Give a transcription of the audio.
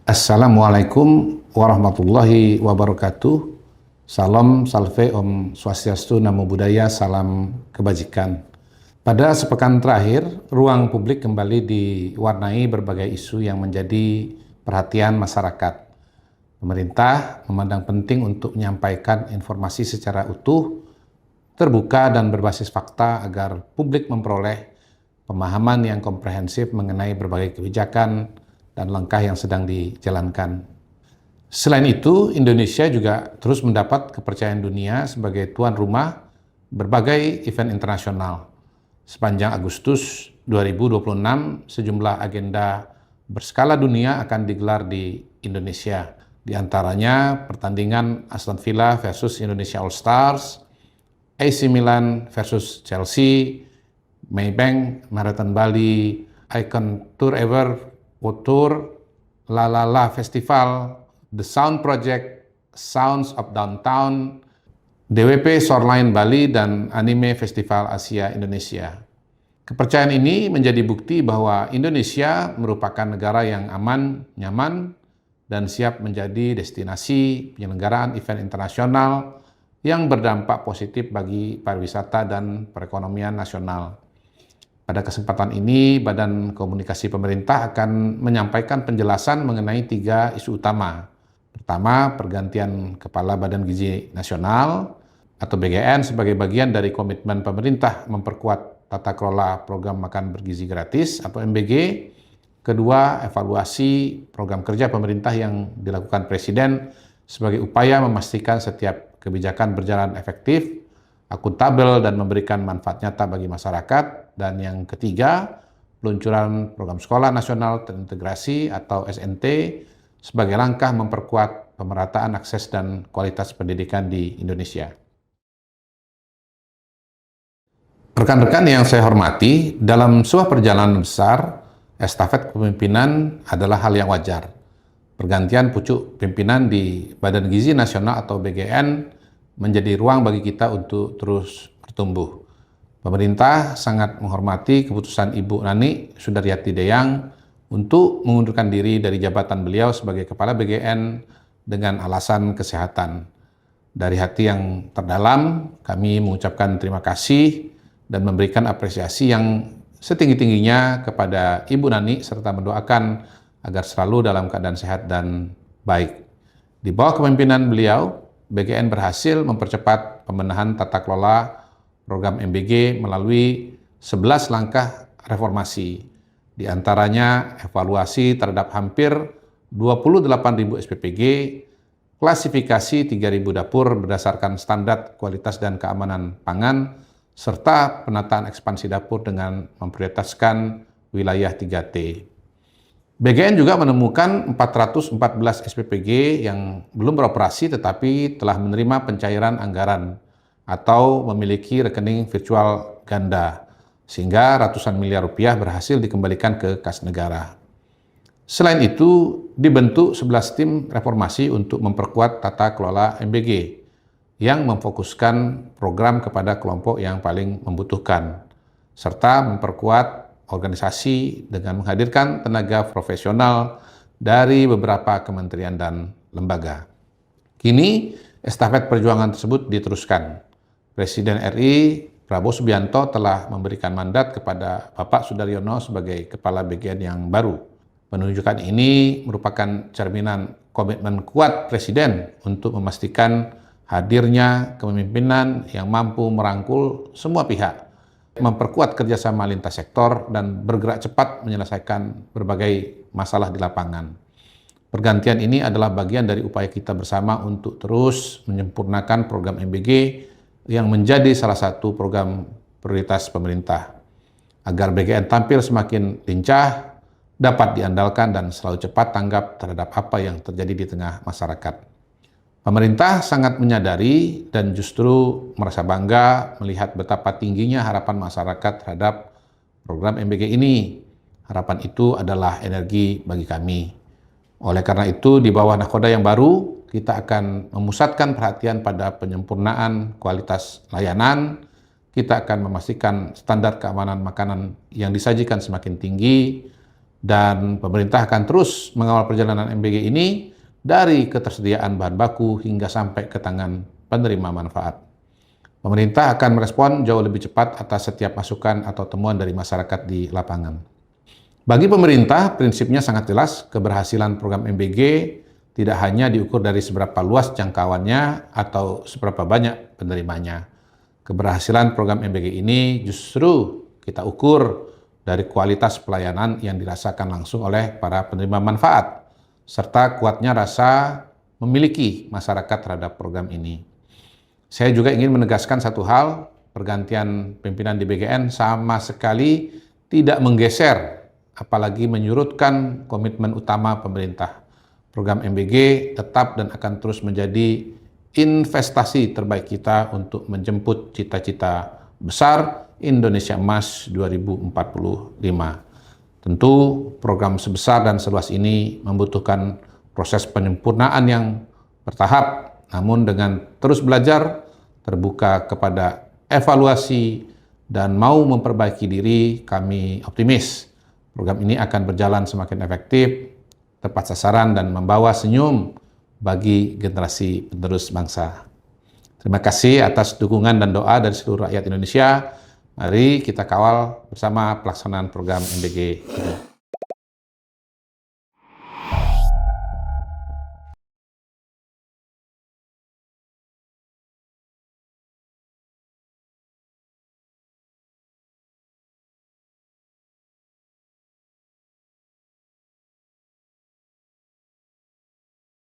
Assalamualaikum warahmatullahi wabarakatuh. Salam, salve, om swastiastu, namo buddhaya, salam kebajikan. Pada sepekan terakhir, ruang publik kembali diwarnai berbagai isu yang menjadi perhatian masyarakat. Pemerintah memandang penting untuk menyampaikan informasi secara utuh, terbuka dan berbasis fakta agar publik memperoleh pemahaman yang komprehensif mengenai berbagai kebijakan dan langkah yang sedang dijalankan. Selain itu, Indonesia juga terus mendapat kepercayaan dunia sebagai tuan rumah berbagai event internasional. Sepanjang Agustus 2026, sejumlah agenda berskala dunia akan digelar di Indonesia. Di antaranya pertandingan Aston Villa versus Indonesia All Stars, AC Milan versus Chelsea, Maybank Marathon Bali, Icon Tour Ever Tour, La La La Festival, The Sound Project, Sounds of Downtown, DWP Shoreline Bali, dan Anime Festival Asia Indonesia. Kepercayaan ini menjadi bukti bahwa Indonesia merupakan negara yang aman, nyaman, dan siap menjadi destinasi penyelenggaraan event internasional yang berdampak positif bagi pariwisata dan perekonomian nasional. Pada kesempatan ini, Badan Komunikasi Pemerintah akan menyampaikan penjelasan mengenai 3 isu utama. Pertama, pergantian Kepala Badan Gizi Nasional atau BGN sebagai bagian dari komitmen pemerintah memperkuat tata kelola program makan bergizi gratis atau MBG. Kedua, evaluasi program kerja pemerintah yang dilakukan Presiden sebagai upaya memastikan setiap kebijakan berjalan efektif, akuntabel, dan memberikan manfaat nyata bagi masyarakat. Dan yang ketiga, peluncuran Program Sekolah Nasional Terintegrasi atau SNT sebagai langkah memperkuat pemerataan akses dan kualitas pendidikan di Indonesia. Rekan-rekan yang saya hormati, dalam sebuah perjalanan besar, estafet kepemimpinan adalah hal yang wajar. Pergantian pucuk pimpinan di Badan Gizi Nasional atau BGN menjadi ruang bagi kita untuk terus bertumbuh. Pemerintah sangat menghormati keputusan Ibu Nani Sudaryati Dayang untuk mengundurkan diri dari jabatan beliau sebagai Kepala BGN dengan alasan kesehatan. Dari hati yang terdalam, kami mengucapkan terima kasih dan memberikan apresiasi yang setinggi-tingginya kepada Ibu Nani serta mendoakan agar selalu dalam keadaan sehat dan baik. Di bawah kepemimpinan beliau, BGN berhasil mempercepat pembenahan tata kelola program MBG melalui 11 langkah reformasi. Di antaranya evaluasi terhadap hampir 28.000 SPPG, klasifikasi 3.000 dapur berdasarkan standar kualitas dan keamanan pangan, serta penataan ekspansi dapur dengan memprioritaskan wilayah 3T. BGN juga menemukan 414 SPPG yang belum beroperasi tetapi telah menerima pencairan anggaran atau memiliki rekening virtual ganda, sehingga ratusan miliar rupiah berhasil dikembalikan ke kas negara. Selain itu, dibentuk 11 tim reformasi untuk memperkuat tata kelola MBG yang memfokuskan program kepada kelompok yang paling membutuhkan, serta memperkuat organisasi dengan menghadirkan tenaga profesional dari beberapa kementerian dan lembaga. Kini, estafet perjuangan tersebut diteruskan. Presiden RI Prabowo Subianto telah memberikan mandat kepada Bapak Sudaryono sebagai Kepala BGN yang baru. Penunjukan ini merupakan cerminan komitmen kuat Presiden untuk memastikan hadirnya kepemimpinan yang mampu merangkul semua pihak, memperkuat kerjasama lintas sektor, dan bergerak cepat menyelesaikan berbagai masalah di lapangan. Pergantian ini adalah bagian dari upaya kita bersama untuk terus menyempurnakan program MBG yang menjadi salah satu program prioritas pemerintah, agar BGN tampil semakin lincah, dapat diandalkan, dan selalu cepat tanggap terhadap apa yang terjadi di tengah masyarakat. Pemerintah sangat menyadari dan justru merasa bangga melihat betapa tingginya harapan masyarakat terhadap program MBG ini. Harapan itu adalah energi bagi kami. Oleh karena itu, di bawah nahkoda yang baru, kita akan memusatkan perhatian pada penyempurnaan kualitas layanan. Kita akan memastikan standar keamanan makanan yang disajikan semakin tinggi, dan pemerintah akan terus mengawal perjalanan MBG ini dari ketersediaan bahan baku hingga sampai ke tangan penerima manfaat. Pemerintah akan merespon jauh lebih cepat atas setiap masukan atau temuan dari masyarakat di lapangan. Bagi pemerintah, prinsipnya sangat jelas, keberhasilan program MBG tidak hanya diukur dari seberapa luas jangkauannya atau seberapa banyak penerimanya. Keberhasilan program MBG ini justru kita ukur dari kualitas pelayanan yang dirasakan langsung oleh para penerima manfaat, serta kuatnya rasa memiliki masyarakat terhadap program ini. Saya juga ingin menegaskan satu hal, pergantian pimpinan di BGN sama sekali tidak menggeser, apalagi menyurutkan komitmen utama pemerintah. Program MBG tetap dan akan terus menjadi investasi terbaik kita untuk menjemput cita-cita besar Indonesia Emas 2045. Tentu program sebesar dan seluas ini membutuhkan proses penyempurnaan yang bertahap, namun dengan terus belajar, terbuka kepada evaluasi, dan mau memperbaiki diri, kami optimis program ini akan berjalan semakin efektif, tepat sasaran, dan membawa senyum bagi generasi penerus bangsa. Terima kasih atas dukungan dan doa dari seluruh rakyat Indonesia. Mari kita kawal bersama pelaksanaan program MBG ini.